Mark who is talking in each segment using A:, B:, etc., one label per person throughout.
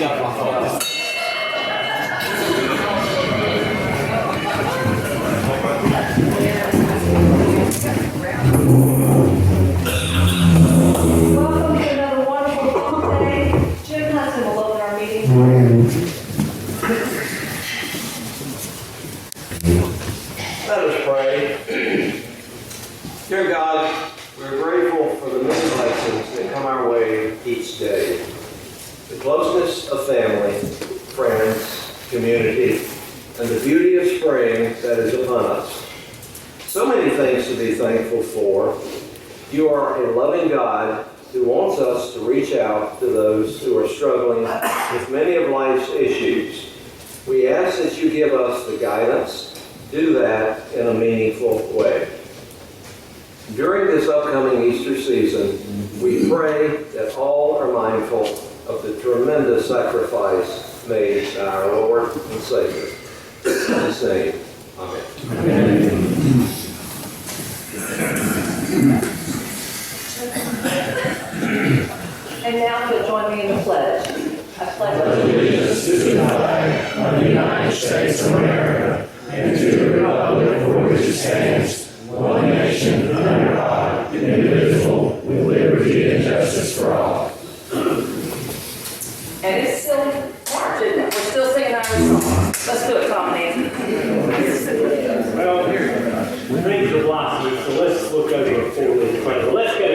A: got my phone.
B: Welcome to another wonderful day. Jim Hudson will open our meeting.
C: Let us pray. Dear God, we're grateful for the many blessings that come our way each day. The closeness of family, friends, community, and the beauty of spring that is upon us. So many things to be thankful for. You are a loving God who wants us to reach out to those who are struggling with many of life's issues. We ask that you give us the guidance to do that in a meaningful way. During this upcoming Easter season, we pray that all are mindful of the tremendous sacrifice made by our Lord and Savior. In His name, amen. Amen.
B: And now you'll join me in the pledge. I pledge
D: allegiance to the flag of the United States of America and to the republic for which it stands, one nation, under God, indivisible, with liberty and justice for all.
B: And it's still March, isn't it? We're still singing Irish songs. Let's do it, Tom Nancy.
E: Well, things are blossoming, so let's look over a 4-week plan. Let's go to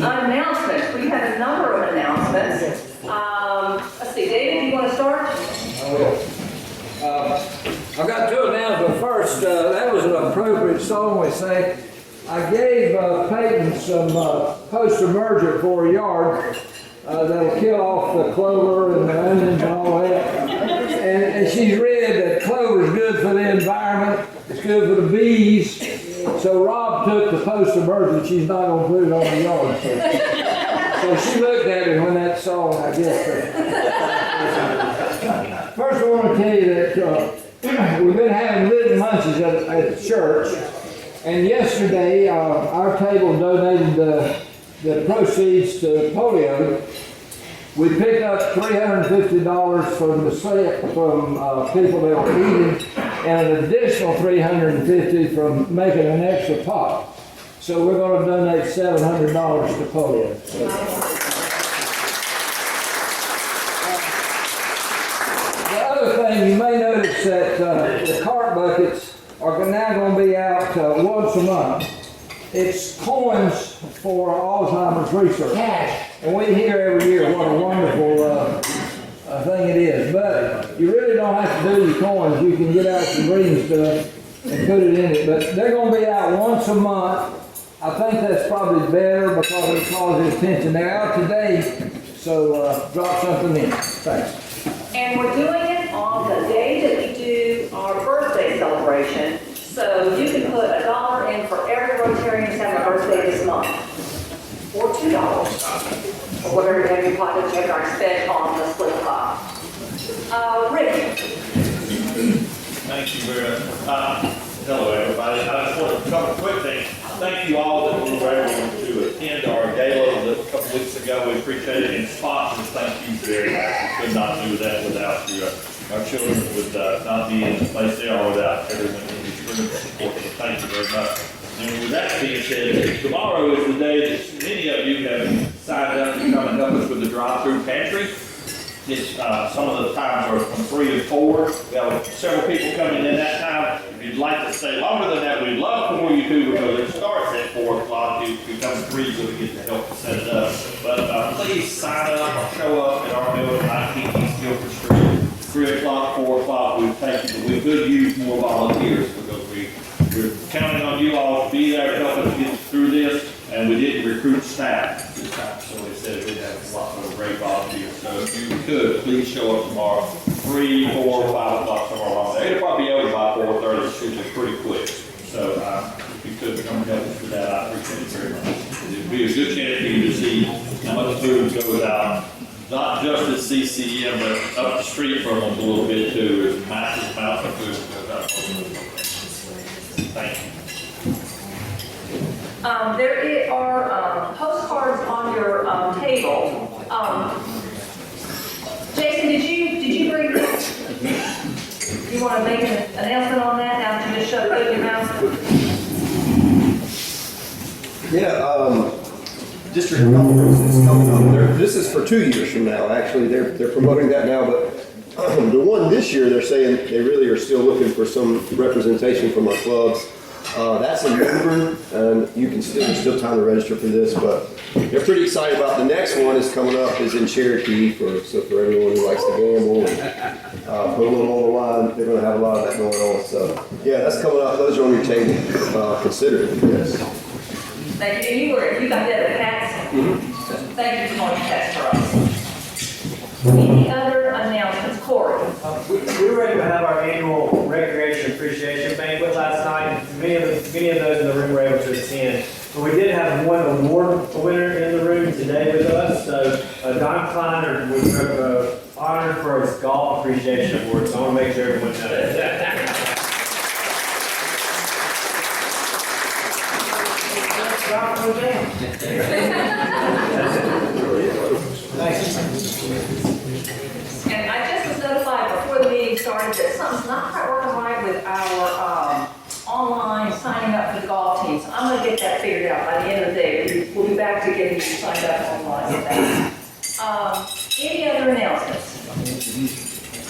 B: announcements. We have a number of announcements. Let's see, David, you want to start?
F: I will. I've got two announcements. First, that was an appropriate song we sang. I gave Peyton some post-emergent for a yard that'll kill off the clover and the onions and all that. And she's read that clover is good for the environment. It's good for the bees. So Rob took the post-emergent. She's not going to put it on the yard. So she looked at it when that song, I guess. First, I want to tell you that we've been having lit lunches at the church. And yesterday, our table donated the proceeds to polio. We picked up $350 from the set from people that were eating, and an additional $350 from making an extra pot. So we're going to donate $700 to polio. The other thing, you may notice that the cart buckets are now going to be out once a month. It's coins for Alzheimer's research. And we hear every year what a wonderful thing it is. But you really don't have to do your coins. You can get out some green stuff and put it in it. But they're going to be out once a month. I think that's probably better because it causes attention. They're out today, so drop something in. Thanks.
B: And we're doing it on the day that we do celebration. So you can put $1 in for every Rotarian who's having a birthday this month, or $2, or whatever you want to check our spend on the split pot. Rick?
A: Thank you very much. Hello, everybody. I just want to cover a quick thing. Thank you all that were able to attend our gala a couple weeks ago. We appreciate it. And sponsors, thank you very much. We could not do that without you. Our children would not be in the place they are without everyone in this room support. So thank you very much. And with that being said, tomorrow is the day that many of you have signed up to come and help us with the drive-through pantry. It's, some of the times are from 3 to 4. We have several people coming in that time. If you'd like to stay longer than that, we'd love for you to, because it starts at 4 o'clock. You come 3 so we get to help set it up. But please sign up or show up at our building, 19 East Guilford Street, 3 o'clock, 4 o'clock. We thank you, but we could use more volunteers, because we're counting on you all to be there to help us get through this. And we didn't recruit staff this time, so we said we'd have a lot of great volunteers. So if you could, please show up tomorrow, 3, 4, 5 o'clock, somewhere along there. It'll probably be over by 4:30, it should be pretty quick. So if you could come and help us with that, I appreciate it very much. It'd be a good chance for you to see how much food goes out, not just at CCM, but up the street from them a little bit too. There's massive amounts of food that goes out. Thank you.
B: There are postcards on your table. Jason, did you bring this? You want to make an announcement on that now that you just showed it in your mouth?
C: Yeah, District Conference is coming up there. This is for 2 years from now, actually. They're promoting that now, but the one this year, they're saying they really are still looking for some representation from our clubs. That's in Melbourne, and there's still time to register for this, but they're pretty excited about the next one is coming up, is in Cherokee, for everyone who likes to gamble and put a little on the line. They're going to have a lot of that going on. So yeah, that's coming up. Those are on your table. Consider it. Yes.
B: Thank you. You got that at Pat's? Thank you for going to Pat's for us. Any other announcements? Corey?
E: We were ready to have our annual recreation appreciation banquet last night. Many of those in the room were able to attend. But we did have one award winner in the room today with us. So Don Kleiner was honored for his golf appreciation award. So I want to make sure everyone knows that.
B: And I just was notified before the meeting started that something's not quite working right with our online signing up for the golf team. So I'm going to get that figured out by the end of the day. We'll be back to getting you signed up online with that. Any other announcements?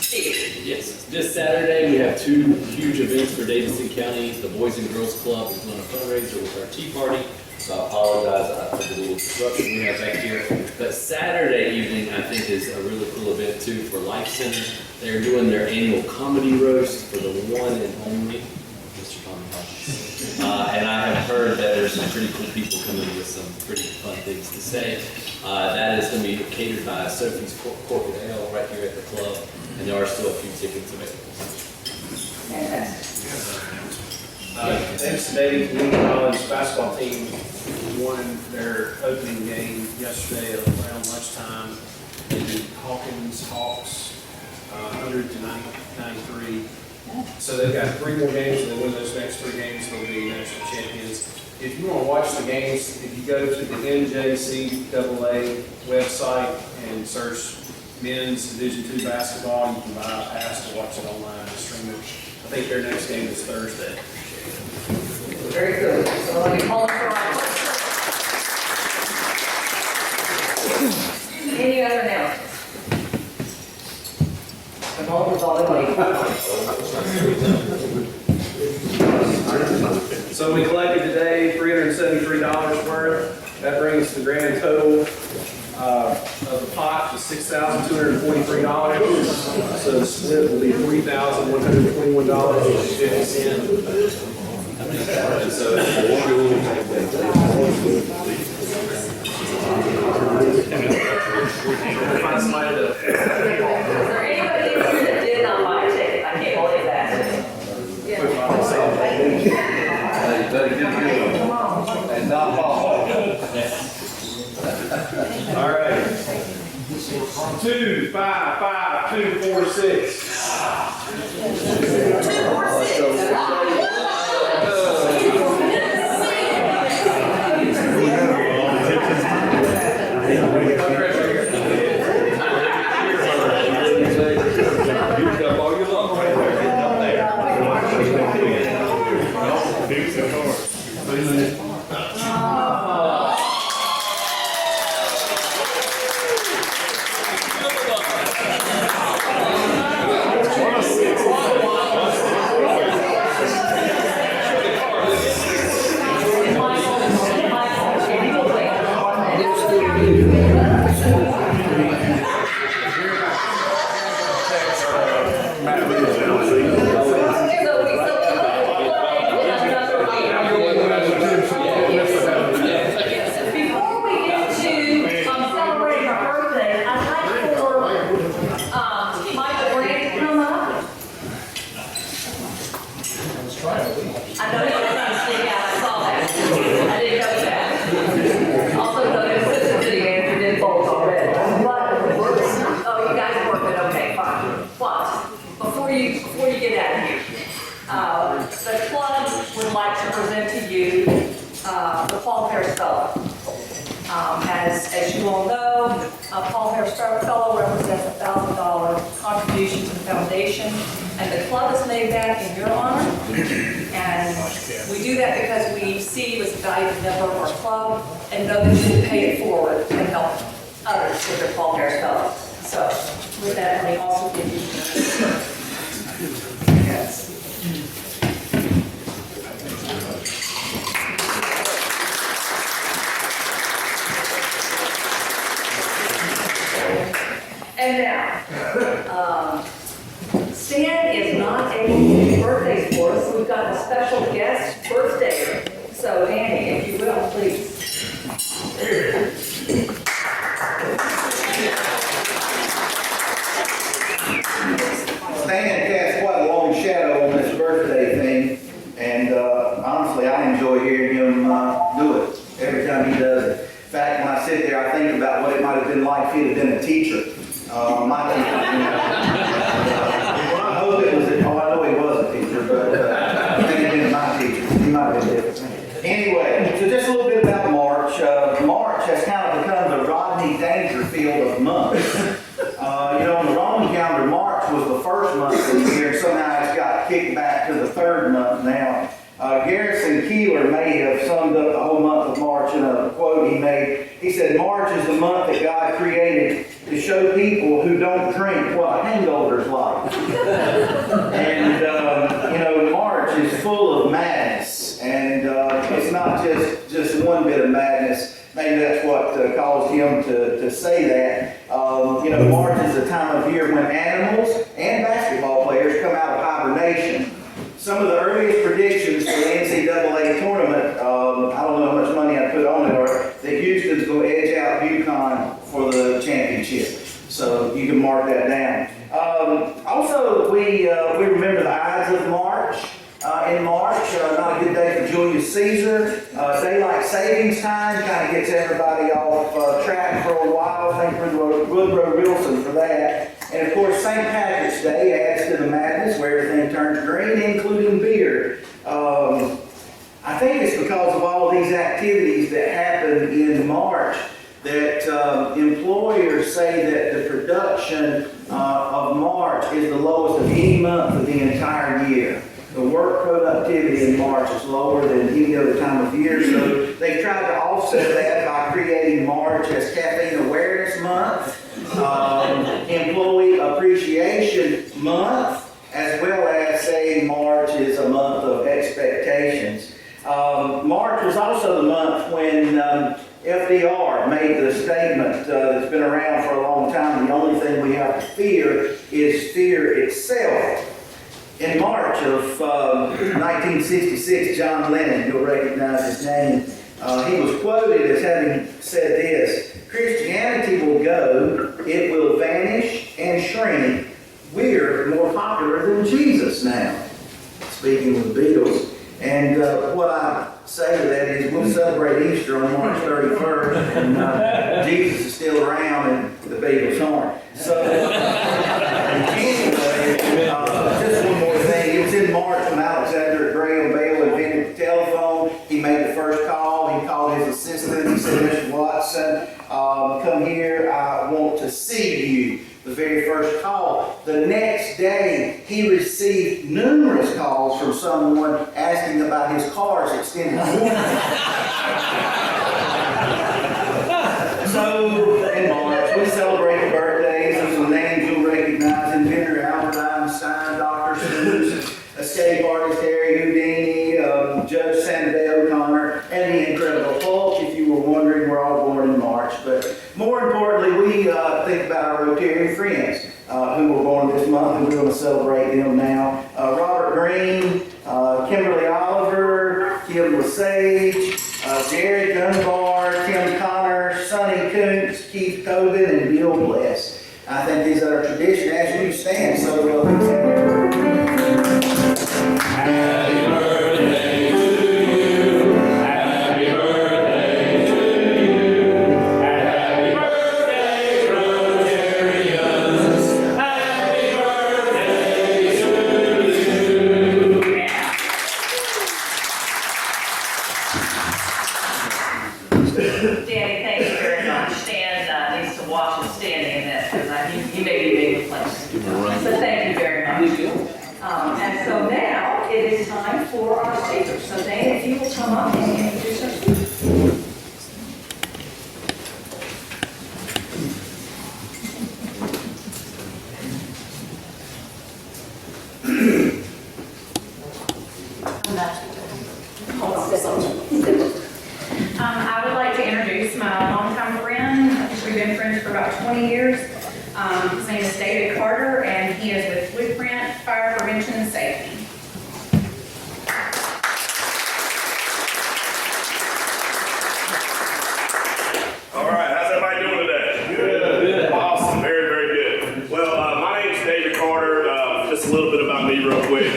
B: Steve?
G: Yes, this Saturday we have 2 huge events for Davidson County. The Boys and Girls Club is doing a fundraiser with our Tea Party. So I apologize for the little disruption we have back here. But Saturday evening, I think, is a really cool event too for Life Center. They're doing their annual comedy roast for the one and only Mr. Tommy Hodges. And I have heard that there's some pretty cool people coming with some pretty fun things to say. That is going to be catered by Sophie's Corporate Ale right here at the club. And there are still a few tickets available.
H: Thanks to Dave, the Lincoln College basketball team won their opening game yesterday around lunchtime. They beat Hawks 100-93. So they've got 3 more games, and they win those next 3 games, they'll be national champions. If you want to watch the games, if you go to the NJCAA website and search men's Division II basketball, you can buy a pass to watch it online and stream it. I think their next game is Thursday.
B: Very good. So let me call for our Any other announcements? Come on, with all the money.
H: So we collected today $373 worth. That brings the grand total of the pot to $6,243. So the split will be $3,121.50. So
B: Is there anybody in here that did not buy a ticket? I can't believe that. Yeah.
H: 255-246.
B: Before we get to celebrating our birthday, I'd like for Michael Grant to come up. I know you're trying to sneak out, I saw that. I didn't know that. Also, the assistant city manager did both already. Oh, you guys are working, okay, fine. But, before you get out of here, the club would like to present to you, the Paul Harris Fellow. As you all know, Paul Harris Fellow represents a $1,000 contribution to the foundation, and the club has made that in your honor. And we do that because we see you as a valued member of our club and know that you can pay it forward and help others with their Paul Harris Fellow. So with that, let me also give you. Yes. And now, Stan is not able to do birthdays for us, so we've got a special guest birthday. So Danny, if you will, please.
I: Stan casts quite a long shadow on this birthday thing, and honestly, I enjoy hearing him do it every time he does it. In fact, when I sit there, I think about what it might have been like if he'd have been a teacher. My teacher, I hope it was, I know he was a teacher, but I think he'd been my teacher. He might have been different. Anyway, so just a little bit about March. March has kind of become the Rodney Dangerfield of months. On the Roman calendar, March was the first month of the year, and somehow it's got kicked back to the third month now. Garrison Keillor may have summed up the whole month of March in a quote he made. He said, March is the month that God created to show people who don't drink what a hangover's like. And, March is full of madness. And it's not just one bit of madness. Maybe that's what caused him to say that. March is the time of year when animals and basketball players come out of hibernation. Some of the earliest predictions for the NCAA tournament, I don't know how much money I put on it, are that Houston's going to edge out UConn for the championship. So you can mark that down. Also, we remember the Ides of March. In March, not a good day for Julius Caesar. Daylight savings time kind of gets everybody off track for a while. Thank Woodrow Wilson for that. And of course, St. Patrick's Day adds to the madness where everything turns green, including beer. I think it's because of all of these activities that happen in March that employers say that the production of March is the lowest of any month of the entire year. The work productivity in March is lower than any other time of year, so they tried to offset that by creating March as Caffeine Awareness Month, Employee Appreciation Month, as well as saying March is a month of expectations. March was also the month when FDR made the statement that's been around for a long time, the only thing we have to fear is fear itself. In March of 1966, John Lennon, you'll recognize his name, he was quoted as having said this: Christianity will go, it will vanish and shrink. We're more popular than Jesus now. Speaking of the Beatles. And what I say to that is we'll celebrate Easter on March 31st, and Jesus is still around, and the bagels aren't. So, anyway, just one more thing. It was in March when Alexander Graham Bale invented the telephone. He made the first call. He called his assistant. He said, Mr. Watson, come here. I want to see you. The very first call. The next day, he received numerous calls from someone asking about his car's extended warranty. So, in March, we celebrate the birthdays of some names you'll recognize: inventor Albert Einstein, Dr. Seuss, escape artist Harry Houdini, Judge Sandra Day O'Connor, and the Incredible Hulk. If you were wondering, we're all born in March. But more importantly, we think about our Rotary friends who were born this month, and we're going to celebrate them now. Robert Green, Kimberly Oliver, Kim Lesage, Jared Dunbar, Tim Connor, Sonny Koontz, Keith Tobin, and Bill Bless. I think these are our tradition as you stand. So,
D: Happy birthday to you. Happy birthday to you. Happy birthday, Rotarians. Happy birthday to you.
B: Danny, thank you very much. Stan needs to watch his standing in this, because he may be big place. So thank you very much. And so now it is time for our speakers. So Dan, if you will come up and introduce us.
J: I would like to introduce my longtime friend. We've been friends for about 20 years. His name is David Carter, and he is with Blueprint Fire Prevention and Safety.
K: All right, how's everybody doing today? Good. Awesome, very, very good. Well, my name's David Carter. Just a little bit about me real quick.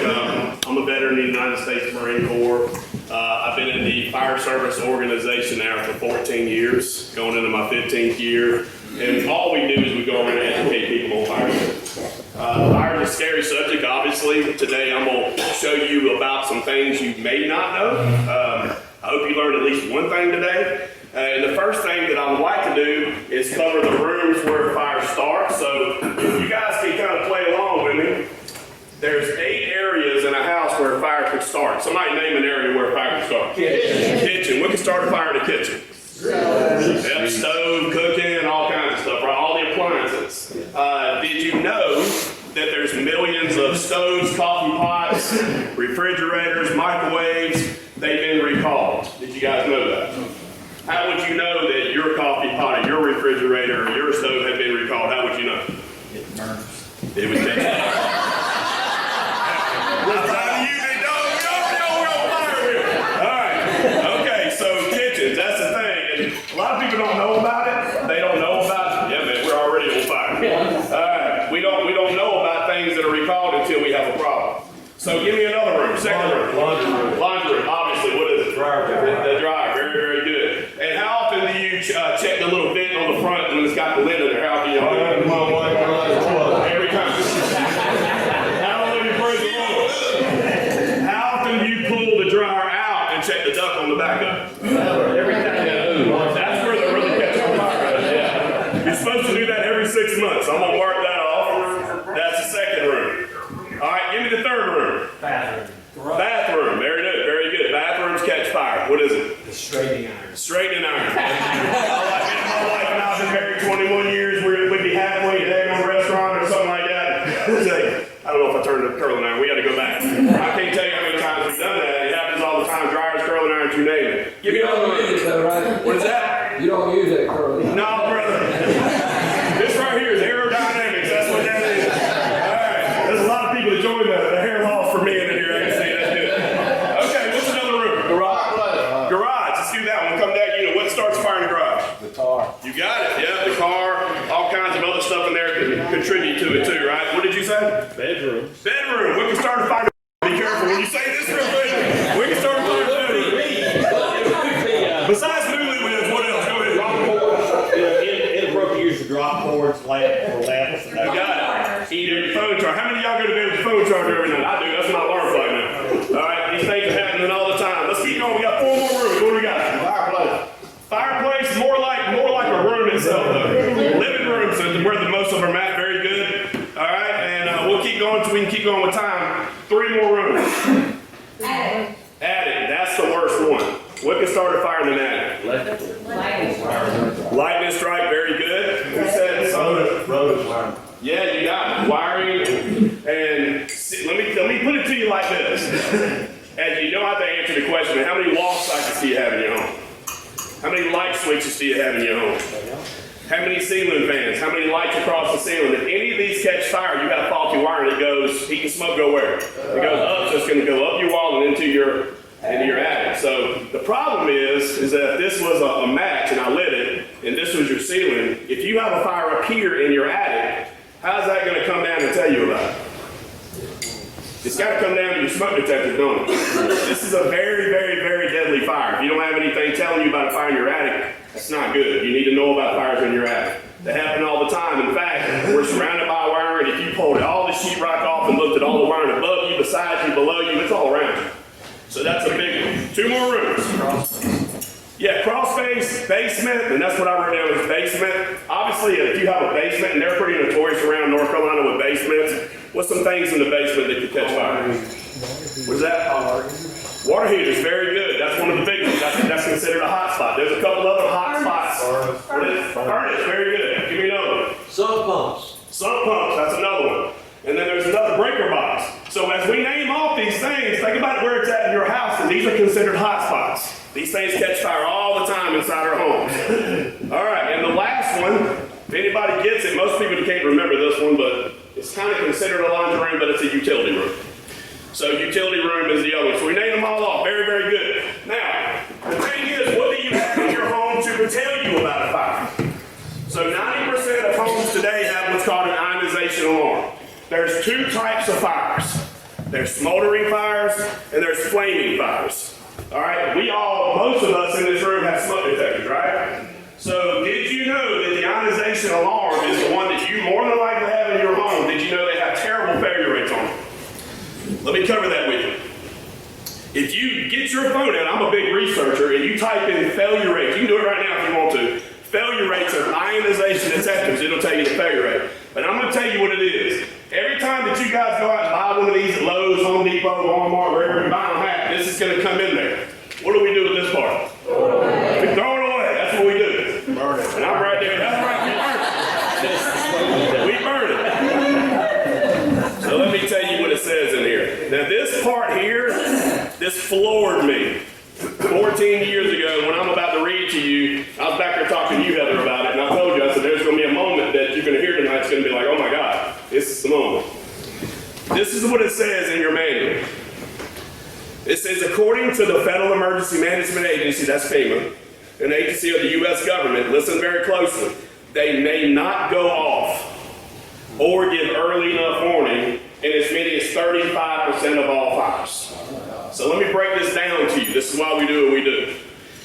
K: I'm a veteran of the United States Marine Corps. I've been in the fire service organization now for 14 years, going into my 15th year. And all we do is we go around and educate people on fire safety. Fire is a scary subject, obviously. Today I'm going to show you about some things you may not know. I hope you learned at least one thing today. And the first thing that I would like to do is cover the rooms where fire starts. So if you guys can kind of play along with me, there's 8 areas in a house where a fire could start. Somebody name an area where a fire could start. Kitchen. We can start a fire in the kitchen. Yep, stove, cooking, all kinds of stuff, right? All the appliances. Did you know that there's millions of stoves, coffee pots, refrigerators, microwaves? They've been recalled. Did you guys know that? How would you know that your coffee pot or your refrigerator or your stove had been recalled? How would you know? It burns. It was dead. A lot of people don't know about it. They don't know about, yeah man, we're already on fire. We don't know about things that are recalled until we have a problem. So give me another room, second room. Laundry room, obviously, what is it? Dryer. The dryer, very, very good. And how often do you check the little vent on the front when it's got the lid in there? How often do you do it? Every time. How often do you praise the Lord? How often do you pull the dryer out and check the duct on the back of it? Every time. That's where they're really catching on fire. Yeah. You're supposed to do that every 6 months. I'm gonna mark that off. That's the second room. All right, give me the third room. Bathroom. Very good. Very good. Bathrooms catch fire. What is it?
E: The straightening iron.
K: Straightening iron. My wife and I have been married 21 years. We'd be halfway there in a restaurant or something like that. I don't know if I turned the curling iron. We got to go back. I can't tell you how many times we've done that. It happens all the time. Dryers, curling irons, you name it. Give me another room.
F: Right?
K: What is that?
F: You don't use that curly.
K: No, brother. This right here is aerodynamics. That's what that is. All right. There's a lot of people that join the hair loss for men in here. I can see. That's good. Okay, what's another room? Garage. Garage. Let's do that one. Come down. What starts fire in the garage?
F: The car.
K: You got it. Yeah, the car. All kinds of other stuff in there can contribute to it too, right? What did you say? Bedroom. Bedroom. We can start a fire. Be careful when you say this real quick. We can start a fire. Besides newlyweds, what else? Go ahead.
L: Inappropriate use of drop cords.
K: need your phone charger. How many of y'all go to bed with your phone charger every night? I do. That's my alarm clock now. All right, these things are happening all the time. Let's keep going. We got 4 more rooms. What do we got? Fireplace. Fireplace is more like a room itself, though. Living room, so where the most of them are at. Very good. All right, and we'll keep going so we can keep going with time. 3 more rooms. Attic. That's the worst one. What can start a fire in an attic? Lightning strike. Very good. Who said so?
A: Road.
K: Yeah, you got it. Wiring. And let me put it to you like this. And you don't have to answer the question. How many wall sockets do you have in your home? How many light switches do you have in your home? How many ceiling fans? How many lights across the ceiling? If any of these catch fire, you got faulty wiring. It goes, heat and smoke go where? It goes up, so it's going to go up your wall and into your attic. So the problem is that if this was a match and I lit it, and this was your ceiling, if you have a fire up here in your attic, how's that going to come down and tell you about it? It's got to come down to your smoke detector, don't it? This is a very, very, very deadly fire. If you don't have anything telling you about a fire in your attic, that's not good. You need to know about fires in your attic. They happen all the time. In fact, we're surrounded by wiring. If you pulled all the sheetrock off and looked at all the wiring above you, beside you, below you, it's all around you. So that's a big one. 2 more rooms. Yeah, crawl space, basement, and that's what I wrote down as basement. Obviously, if you have a basement, and they're pretty notorious around North Carolina with basements, what's some things in the basement that could catch fire? What's that? Water heaters, very good. That's one of the big ones. That's considered a hot spot. There's a couple other hot spots. Furnace, very good. Give me another one.
C: Sump pumps.
K: Sump pumps, that's another one. And then there's another breaker box. So as we name off these things, think about where it's at in your house, and these are considered hot spots. These things catch fire all the time inside our homes. All right, and the last one, if anybody gets it, most people can't remember this one, but it's kind of considered a laundry room, but it's a utility room. So utility room is the other one. So we named them all off. Very, very good. Now, the thing is, what do you have in your home to tell you about a fire? So 90% of homes today have what's called an ionization alarm. There's 2 types of fires. There's smoldering fires and there's flaming fires. All right, most of us in this room have smoke detectors, right? So did you know that the ionization alarm is the one that you more than likely have in your home? Did you know they have terrible failure rates on them? Let me cover that with you. If you get your phone out, I'm a big researcher, and you type in failure rates, you can do it right now if you want to. Failure rates of ionization detectors, it'll tell you the failure rate. But I'm going to tell you what it is. Every time that you guys go out and buy one of these at Lowe's, Home Depot, Walmart, wherever you buy them at, this is going to come in there. What do we do with this part? We throw it away. That's what we do. Burn it. And I'm right there. That's right. We burn it. So let me tell you what it says in here. Now this part here, this floored me. 14 years ago, when I'm about to read to you, I was back there talking to you, Heather, about it, and I told you, I said, there's going to be a moment that you're going to hear tonight. It's going to be like, oh my God, this is the moment. This is what it says in your manual. It says, according to the Federal Emergency Management Agency, that's FEMA, an agency of the U.S. government, listen very closely, they may not go off or give early enough warning in as many as 35% of all fires. So let me break this down to you. This is why we do what we do.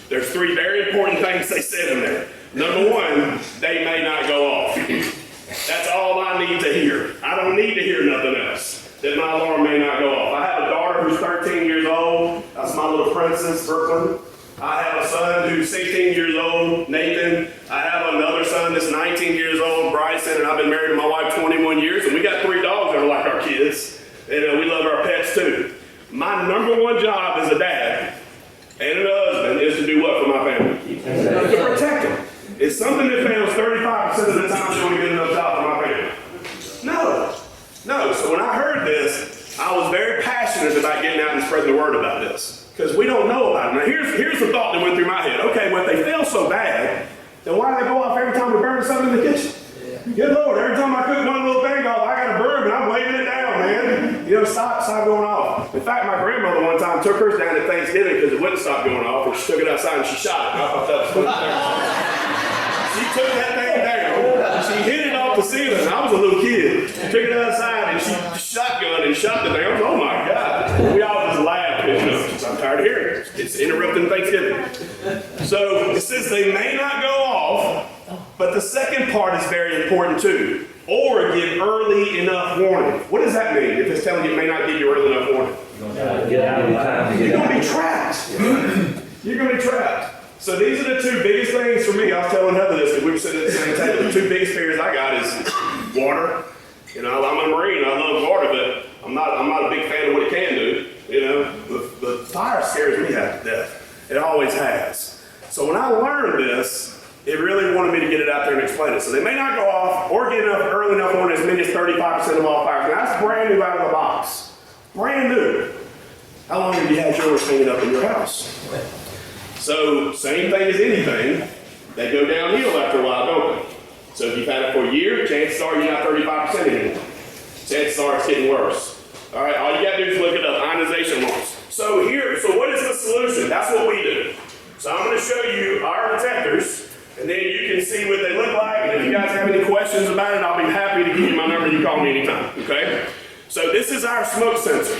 K: There's 3 very important things they said in there. Number 1, they may not go off. That's all I need to hear. I don't need to hear nothing else. That my alarm may not go off. I have a daughter who's 13 years old. That's my little princess, Brooklyn. I have a son who's 16 years old, Nathan. I have another son that's 19 years old, Bryson, and I've been married to my wife 21 years, and we got 3 dogs that are like our kids. And we love our pets too. My number 1 job as a dad and a husband is to do what for my family? To protect them. It's something that fails 35% of the time doing a good enough job for my family. No. So when I heard this, I was very passionate about getting out and spreading the word about this. Because we don't know about it. Now here's the thought that went through my head. Okay, well if they fail so bad, then why do they go off every time we burn something in the kitchen? Good Lord, every time I cook one little thing off, I got a burn and I'm waving it down, man. You know, stop going off. In fact, my grandmother one time took hers down at Thanksgiving because it wouldn't stop going off, and she took it outside and she shot it. I thought that was cool. She took that thing down, she hit it off the ceiling. I was a little kid. She took it outside and she shotgunned and shot the thing. I was, oh my God. We all just laughed. You know, I'm tired of hearing it. It's interrupting Thanksgiving. So it says they may not go off, but the second part is very important too. Or give early enough warning. What does that mean if it's telling you it may not give you early enough warning?
F: Get out of time to
K: You're
F: get
K: going
F: out.
K: to be trapped. You're going to be trapped. So these are the two biggest things for me. I was telling Heather this because we were sitting at the same table. The two biggest fears I got is water. You know, I'm a Marine. I love water, but I'm not a big fan of what it can do. You know, the fire scares me half to death. It always has. So when I learned this, it really wanted me to get it out there and explain it. So they may not go off or get enough early enough on as many as 35% of all fires. Now that's brand new out of the box. Brand new. How long have you had yours hanging up in your house? So same thing as anything, they go downhill after a while, don't they? So if you've had it for a year, chances are you're not 35% anymore. Chances are it's getting worse. All right, all you got to do is look it up, ionization loss. So what is the solution? That's what we do. So I'm going to show you our detectors, and then you can see what they look like. And if you guys have any questions about it, I'll be happy to give you my number. You call me anytime, okay? So this is our smoke sensor.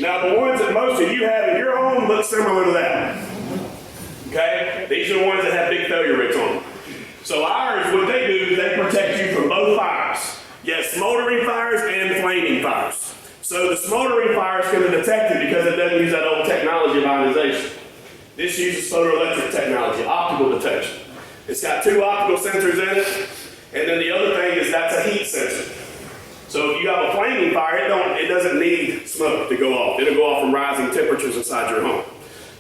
K: Now the ones that most of you have in your home look similar to that. Okay? These are the ones that have big failure rates on them. So ours, what they do is they protect you from both fires. Yes, smoldering fires and flaming fires. So the smoldering fire is going to detect it because it doesn't use that old technology of ionization. This uses photoelectric technology, optical detection. It's got two optical sensors in it, and then the other thing is that's a heat sensor. So if you have a flaming fire, it doesn't need smoke to go off. It'll go off from rising temperatures inside your home.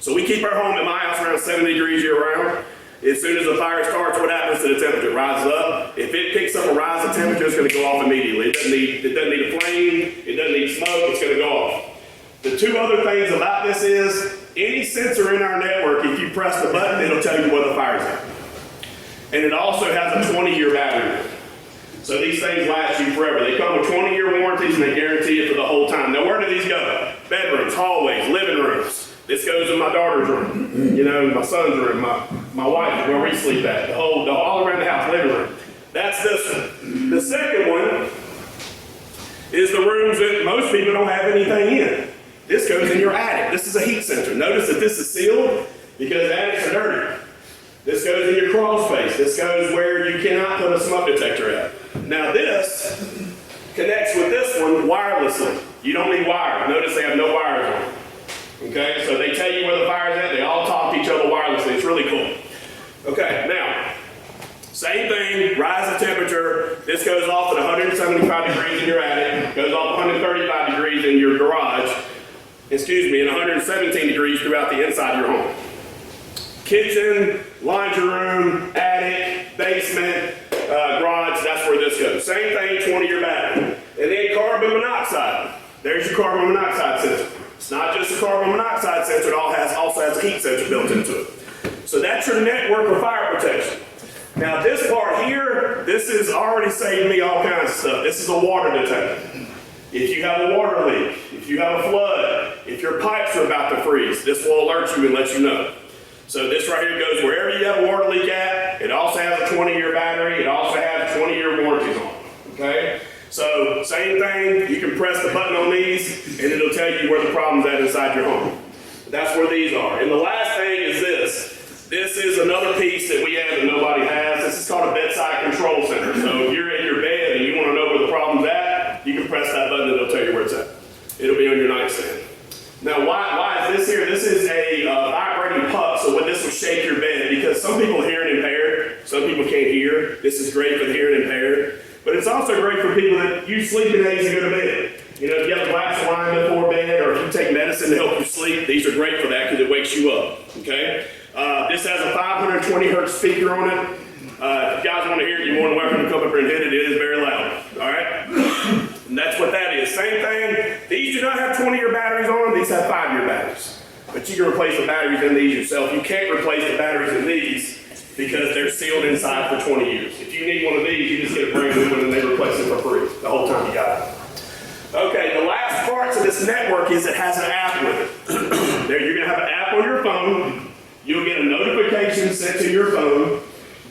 K: So we keep our home at my house around 70 degrees year round. As soon as the fire starts, what happens to the temperature? It rises up. If it picks up a rise in temperature, it's going to go off immediately. It doesn't need a flame. It doesn't need smoke. It's going to go off. The two other things about this is any sensor in our network, if you press the button, it'll tell you where the fire's at. And it also has a 20-year battery. So these things last you forever. They come with 20-year warranties and they guarantee it for the whole time. Now where do these go? Bedrooms, hallways, living rooms. This goes in my daughter's room, you know, my son's room, my wife, where we sleep at, all around the house, living room. That's this one. The second one is the rooms that most people don't have anything in. This goes in your attic. This is a heat sensor. Notice that this is sealed because attics are dirty. This goes in your crawl space. This goes where you cannot put a smoke detector at. Now this connects with this one wirelessly. You don't need wires. Notice they have no wires on it. Okay, so they tell you where the fire's at. They all talk to each other wirelessly. It's really cool. Okay, now, same thing, rise in temperature. This goes off at 175 degrees in your attic. Goes off 135 degrees in your garage. And 117 degrees throughout the inside of your home. Kitchen, laundry room, attic, basement, garage, that's where this goes. Same thing, 20-year battery. And then carbon monoxide. There's your carbon monoxide sensor. It's not just a carbon monoxide sensor, it also has a heat sensor built into it. So that's your network for fire protection. Now this part here, this is already saving me all kinds of stuff. This is a water detector. If you have a water leak, if you have a flood, if your pipes are about to freeze, this will alert you and let you know. So this right here goes wherever you have a water leak at. It also has a 20-year battery. It also has 20-year warranties on it, okay? So same thing, you can press the button on these and it'll tell you where the problem's at inside your home. That's where these are. And the last thing is this. This is another piece that we have that nobody has. This is called a bedside control center. So if you're in your bed and you want to know where the problem's at, you can press that button and it'll tell you where it's at. It'll be on your nightstand. Now why is this here? This is a vibrating puck, so when this will shake your bed, because some people are hearing impaired, some people can't hear. This is great for the hearing impaired. But it's also great for people that use sleeping aids to go to bed. You know, if you have a glass of wine before bed, or if you take medicine to help you sleep, these are great for that because it wakes you up, okay? This has a 520 hertz speaker on it. If you guys want to hear it, you're more than welcome to come up here and hit it. It is very loud, all right? And that's what that is. Same thing. These do not have 20-year batteries on them. These have 5-year batteries. But you can replace the batteries in these yourself. You can't replace the batteries in these because they're sealed inside for 20 years. If you need one of these, you just get a brand new one and they replace it for free the whole time you got it. Okay, the last part of this network is it has an app with it. There, you're going to have an app on your phone. You'll get a notification sent to your phone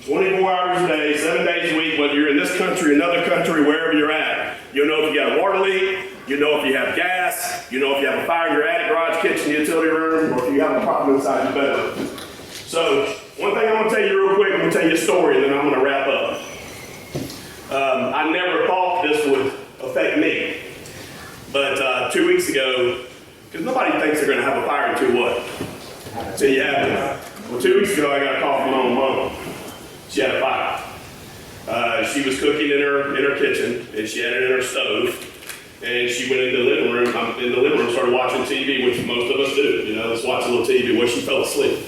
K: 24 hours a day, 7 days a week, whether you're in this country, another country, wherever you're at. You'll know if you got a water leak, you know if you have gas, you know if you have a fire in your attic, garage, kitchen, utility room, or if you have a problem inside your bedroom. So, one thing I'm going to tell you real quick, I'm going to tell you a story, and then I'm going to wrap up. I never thought this this would affect me. But 2 weeks ago, because nobody thinks they're going to have a fire until what? Until you have it. Well, 2 weeks ago, I got a call from my own mom. She had a fire. She was cooking in her kitchen, and she had it in her stove. And she went into the living room, started watching TV, which most of us do. You know, let's watch a little TV. Well, she fell asleep.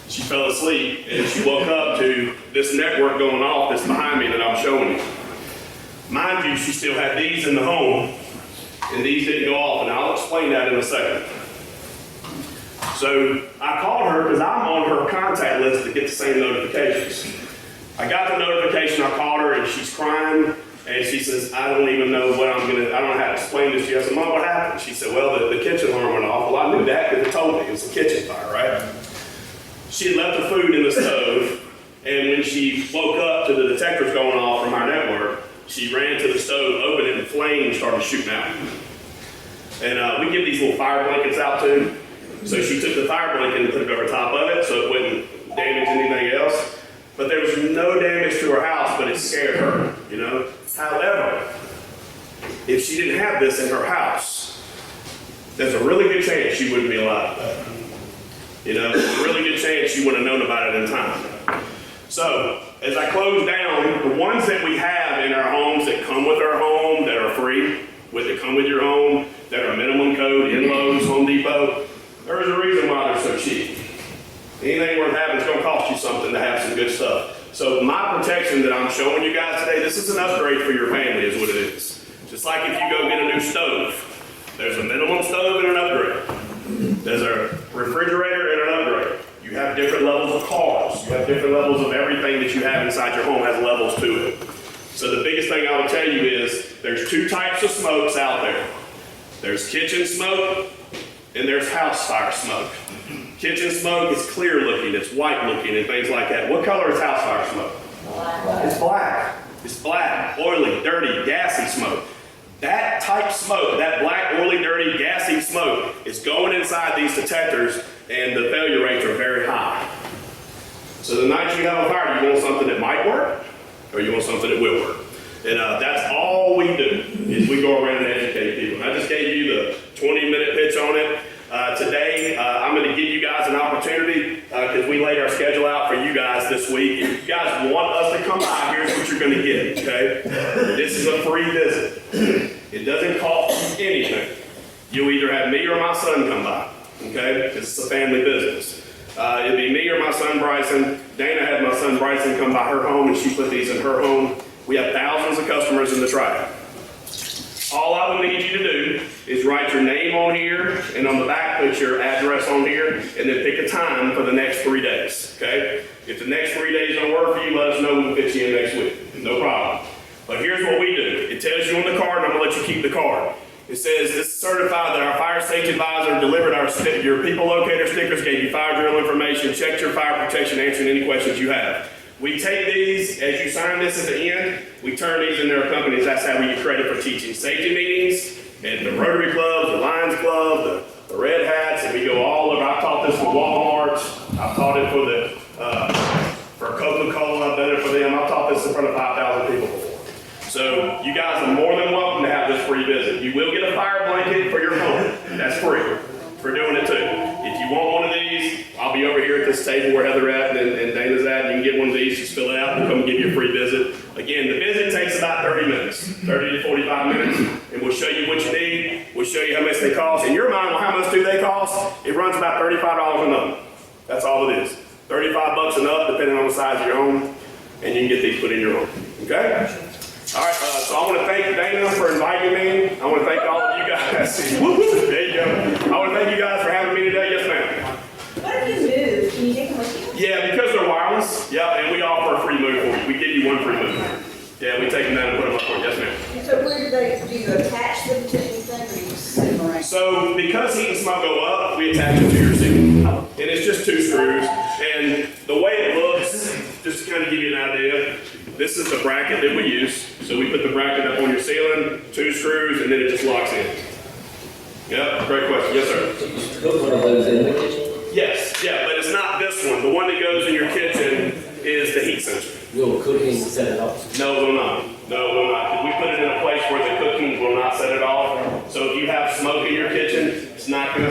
K: She fell asleep, and she woke up to this network going off that's behind me that I'm showing you. Mind you, she still had these in the home, and these didn't go off, and I'll explain that in a second. So I called her because I'm on her contact list to get the same notifications. I got the notification, I called her, and she's crying, and she says, I don't even know what I don't know how to explain this to you. I said, Mom, what happened? She said, well, the kitchen alarm went off. Well, I knew that because it told me it was a kitchen fire, right? She had left the food in the stove, and when she woke up to the detectors going off from our network, she ran to the stove, opened it, and flames started shooting out. And we give these little fire blankets out too. So she took the fire blanket and put it over top of it so it wouldn't damage anything else. But there was no damage to her house, but it scared her, you know. However, if she didn't have this in her house, there's a really good chance she wouldn't be alive. You know, there's a really good chance she wouldn't have known about it in time. So, as I close down, the ones that we have in our homes that come with our home, that are free, that come with your home, that are minimum code, in Lowe's, Home Depot, there's a reason why they're so cheap. Anything worth having is going to cost you something to have some good stuff. So my protection that I'm showing you guys today, this is an upgrade for your family is what it is. Just like if you go get a new stove, there's a minimum stove and an upgrade. There's a refrigerator and an upgrade. You have different levels of cars. You have different levels of everything that you have inside your home has levels to it. So the biggest thing I will tell you is there's two types of smokes out there. There's kitchen smoke and there's house fire smoke. Kitchen smoke is clear looking, it's white looking and things like that. What color is house fire smoke? Black. It's black. It's black, oily, dirty, gassy smoke. That type smoke, that black, oily, dirty, gassy smoke is going inside these detectors and the failure rates are very high. So the night you have a fire, you want something that might work or you want something that will work. And that's all we do is we go around and educate people. And I just gave you the 20-minute pitch on it. Today, I'm going to give you guys an opportunity because we laid our schedule out for you guys this week. If you guys want us to come by, here's what you're going to get, okay? This is a free visit. It doesn't cost you anything. You'll either have me or my son come by, okay? This is a family business. It'll be me or my son Bryson. Dana had my son Bryson come by her home and she put these in her home. We have thousands of customers in the tribe. All I will need you to do is write your name on here, and on the back put your address on here, and then pick a time for the next 3 days, okay? If the next 3 days don't work for you, let us know, we'll fit you in next week. No problem. But here's what we do. It tells you on the card, and I'm gonna let you keep the card. It says, this is certified that our fire safety advisor delivered your people locator stickers, gave you fire drill information, checked your fire protection, answered any questions you have. We take these, as you sign this at the end, we turn these in their companies. That's how we get credit for teaching safety meetings, and the Rotary clubs, the Lions Club, the Red Hats, and we go all over. I've taught this for Walmart. I've taught it for Coca-Cola. I've done it for them. I've taught this in front of 5,000 people before. So you guys are more than welcome to have this free visit. You will get a fire blanket for your home. That's free for doing it too. If you want one of these, I'll be over here at this table where Heather at and Dana's at. You can get one of these, just fill it out, and we'll come and give you a free visit. Again, the visit takes about 30 minutes, 30 to 45 minutes, and we'll show you what you need. We'll show you how much they cost. In your mind, well, how much do they cost? It runs about $35 and up. That's all it is. 35 bucks and up, depending on the size of your home, and you can get these put in your home. Okay? All right, so I want to thank Dana for inviting me. I want to thank all of you guys. There you go. I want to thank you guys for having me today. Yes, ma'am.
B: What if you move? Can you take them with you?
K: Yeah, because they're wireless. Yeah, and we offer a free move for you. We give you one free move. Yeah, we take them down and put them up for you. Yes, ma'am.
B: So where do you attach them to anything, or you just sit them around?
K: So because heat and smoke go up, we attach it to your ceiling. And it's just 2 screws. And the way it looks, just to kind of give you an idea, this is the bracket that we use. So we put the bracket up on your ceiling, 2 screws, and then it just locks in. Yeah, great question. Yes, sir.
G: So you put one of those in the kitchen?
K: Yes, yeah, but it's not this one. The one that goes in your kitchen is the heat sensor.
G: Will cooking set it up?
K: No, it will not. No, it will not. We put it in a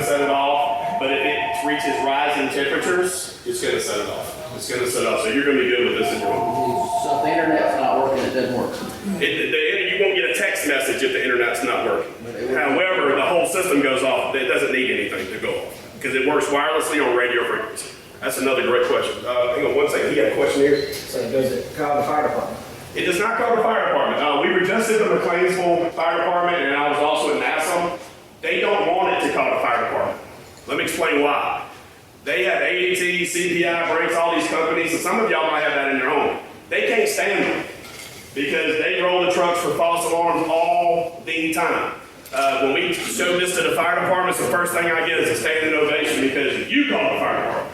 K: set it off, but if it reaches rising temperatures, it's gonna set it off. It's gonna set off, so you're gonna be good with this in your home.
G: So if the internet's not working, it doesn't work.
K: You won't get a text message if the internet's not working. However, the whole system goes off. It doesn't need anything to go off because it works wirelessly on radio frequency. That's another great question. Hang on one second. He got a question here.
E: So does it call the fire department?
K: It does not call the fire department. We were just at the McLeansville Fire Department, and I was also in Nassau. They don't want it to call the fire department. Let me explain why. They have ADT, CPI, Brakes, all these companies, and some of y'all might have that in your home. They can't stand them because they roll the trucks for false alarms all the time. When we show this to the fire departments, the first thing I get is a standing ovation because you call the fire department.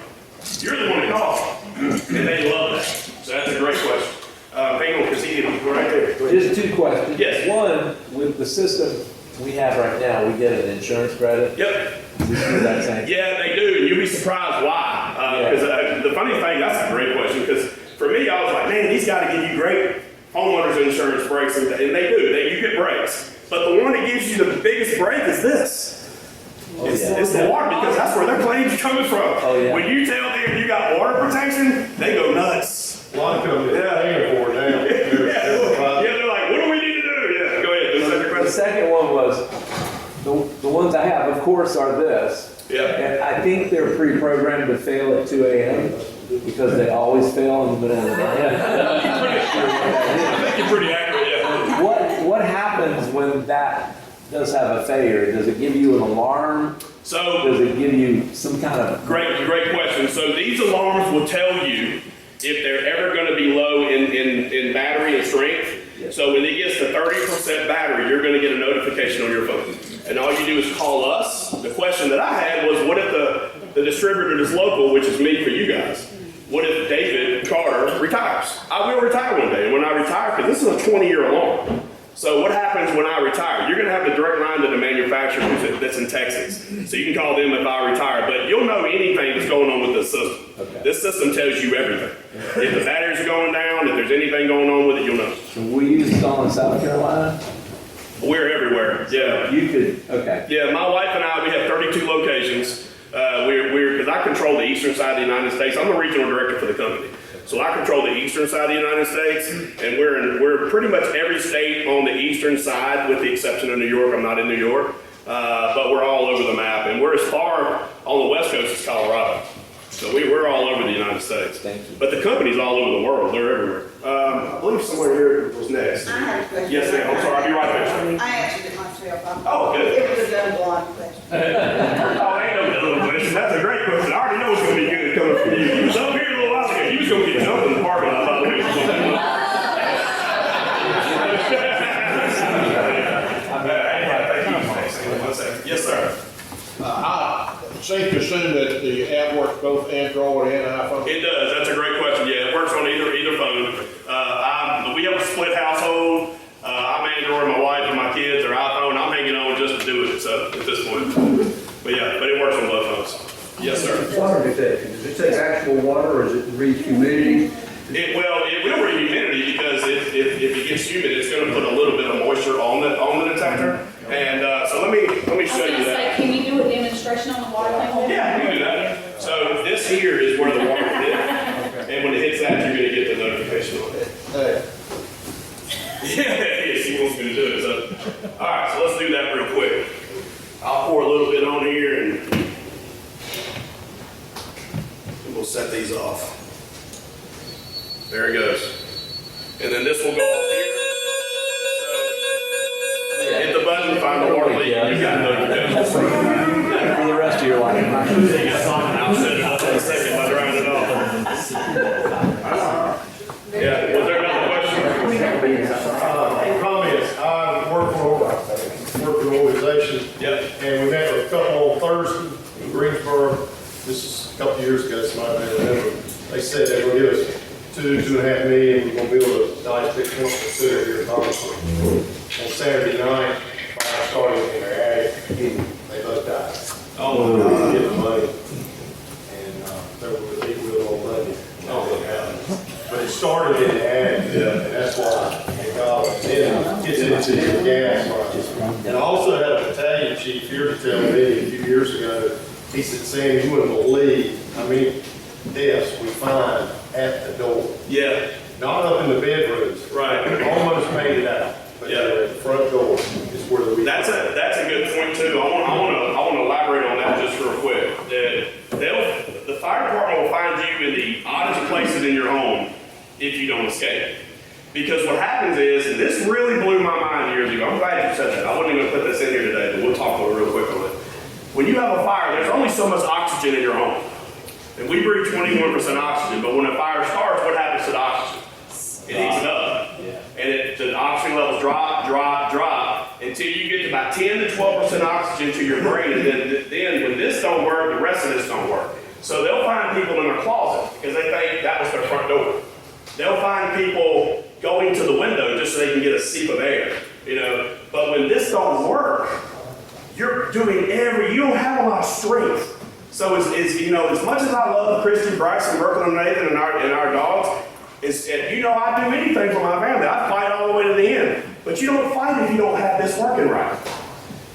K: You're the one that calls them, and they love that. So that's a great question. Hang on, because he can go right there.
L: Just two questions.
K: Yes.
L: One, with the system we have right now, we get an insurance credit.
K: Yep.
L: Is that same?
K: Yeah, they do, and you'll be surprised why. Because the funny thing, that's a great question, because for me, I was like, man, he's got to give you great homeowners insurance breaks, and they do. You get breaks. But the one that gives you the biggest break is this. It's the water, because that's where their claims are coming from.
L: Oh, yeah.
K: When you tell them you got water protection, they go nuts.
M: A lot of companies are paying for it now.
K: Yeah, they're like, what do we need to do? Yeah, go ahead.
L: The second one was, the ones I have, of course, are this.
K: Yeah.
L: And I think they're pre-programmed to fail at 2 a.m. because they always fail in the middle of the day.
K: I think you're pretty accurate, yeah.
L: What happens when that does have a failure? Does it give you an alarm?
K: So,
L: does it give you some kind of...
K: Great question. So these alarms will tell you if they're ever going to be low in battery and strength.
L: Yes.
K: So when it gets to 30% battery, you're going to get a notification on your phone. And all you do is call us. The question that I had was, what if the distributor that's local, which is me for you guys, what if David Carter retires? I will retire one day. And when I retire, because this is a 20-year alarm. So what happens when I retire? You're going to have the direct line to the manufacturer that's in Texas. So you can call them if I retire, but you'll know anything that's going on with this system.
L: Okay.
K: This system tells you everything. If the batteries are going down, if there's anything going on with it, you'll know.
L: So we use it all in South Carolina?
K: We're everywhere, yeah.
L: You could, okay.
K: Yeah, my wife and I, we have 32 locations. Because I control the eastern side of the United States. I'm the regional director for the company. So I control the eastern side of the United States, and we're pretty much every state on the eastern side, with the exception of New York. I'm not in New York, but we're all over the map, and we're as far on the west coast as Colorado. So we're all over the United States.
L: Thank you.
K: But the company's all over the world. They're everywhere. I believe somewhere here was next.
N: I had a question.
K: Yes, ma'am. I'm sorry. I'll be right back.
N: I answered it myself.
K: Oh, good.
N: It was a dumb blonde question.
K: Oh, ain't no little question. That's a great question. I already know it's going to be good coming from you. You was up here a little while ago. You was going to get jumped in the parking lot. I thought we was going to do Yes, sir.
M: I safe to assume that the app works both Android and iPhone.
K: It does. That's a great question. Yeah, it works on either phone. We have a split household. I'm Android, my wife and my kids are iPhone. I'm hanging on just to do it. So at this point, but it works on both phones. Yes, sir.
F: Water detection, does it take actual water or is it read humidity?
K: It will read humidity because if it gets humid, it's going to put a little bit of moisture on the detector. And so let me show you that.
J: Can you do a demonstration on the water thing?
K: Yeah, we can do that. So this here is where the water hit, and when it hits that, you're going to get the notification on it.
M: Hey.
K: Yes, he wants me to do it. So, all right, so let's do that real quick. I'll pour a little bit on here, and we'll set these off. There it goes. And then this will go up here. So, hit the button, find the water leak, and you got notifications.
L: For the rest of your life.
K: I'll set it up in a second by drying it off. Yeah, was there another question?
M: Comments. I work for an organization.
K: Yep.
M: And we met with a couple on Thursday in Greensboro. This is a couple years ago, so I may remember. They said they were going to give us $2.5 million. We're going to build a nice big chemical facility here in Thomasville. On Saturday night, fire started in their attic. They both died.
K: Oh, my God.
M: Get the money. And there was a real old money. But it started in the attic. Yeah. And that's why. And God, then it gets in gets into the gas line. And I also had a battalion chief here to tell me a few years ago, he said, Sam, you wouldn't believe how many deaths we find at the door.
K: Yeah,
M: Not up in the bedrooms.
K: right.
M: Almost made it out. But
K: Yeah.
M: the front door is where the.
K: That's a good point too. I want to elaborate on that just real quick. The fire department will find you in the oddest places in your home if you don't escape. Because what happens is, and this really blew my mind years ago. I'm glad you said that. I wasn't even going to put this in here today, but we'll talk about it real quick on it. When you have a fire, there's only so much oxygen in your home. And we breathe 21% oxygen, but when a fire starts, what happens to the oxygen? It eats it up. And the oxygen levels drop until you get to about 10 to 12% oxygen to your brain. And then when this don't work, the rest of this don't work. So they'll find people in their closet because they think that was their front door. They'll find people going to the window just so they can get a seep of air, you know. But when this don't work, you're doing you don't have a lot of strength. So you know, as much as I love Christy, Bryson, Merkel, and Nathan, and our dogs, you know, I do anything for my family. I fight all the way to the end. But you don't fight if you don't have this working right.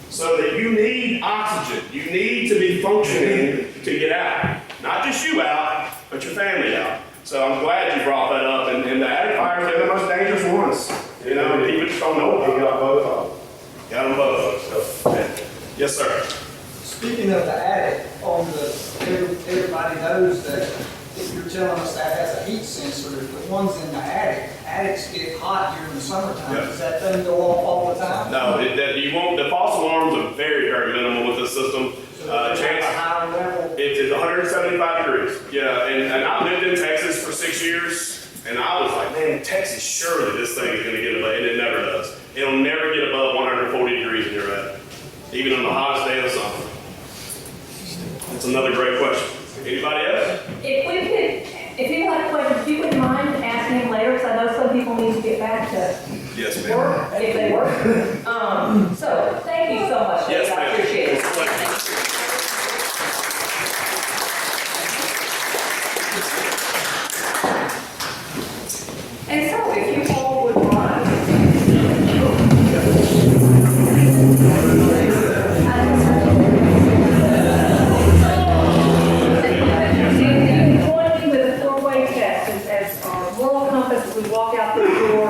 K: So that you need oxygen. You need to be functioning to get out. Not just you out, but your family out. So I'm glad you brought that up. And the attic fires, they're the most dangerous ones. You know, people just don't know about.
M: We got both of them.
K: Got them both. So, yes, sir.
O: Speaking of the attic, everybody knows that if you're telling us that has a heat sensor, the ones in the attics get hot during the summertime.
K: Yep.
O: Does that thing go off all the time?
K: No, you won't. The false alarms are very, very minimal with this system. Chance,
O: A higher level?
K: it is 175 degrees. Yeah, and I lived in Texas for 6 years, and I was like, man, Texas, surely this thing is going to get above, and it never does. It'll never get above 140 degrees in your attic, even on the hottest day of the summer. That's another great question. Anybody else?
B: If you have questions, if you wouldn't mind asking him later, because I know some people need to get back to
K: Yes, ma'am.
B: work, if they work. So, thank you so much, Dave.
K: Yes,
B: I
K: ma'am.
B: appreciate it.
K: It's a pleasure.
B: And so, if you all would mind. Join me with a four-way test as our moral compass as we walk out the door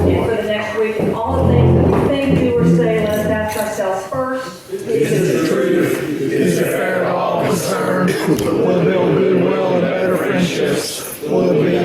B: and for the next week. And all the things that we think, do, or say, let's ask ourselves first.
D: Is the truth? Is it fair to all concerned? Will it build goodwill and better friendships? Will it be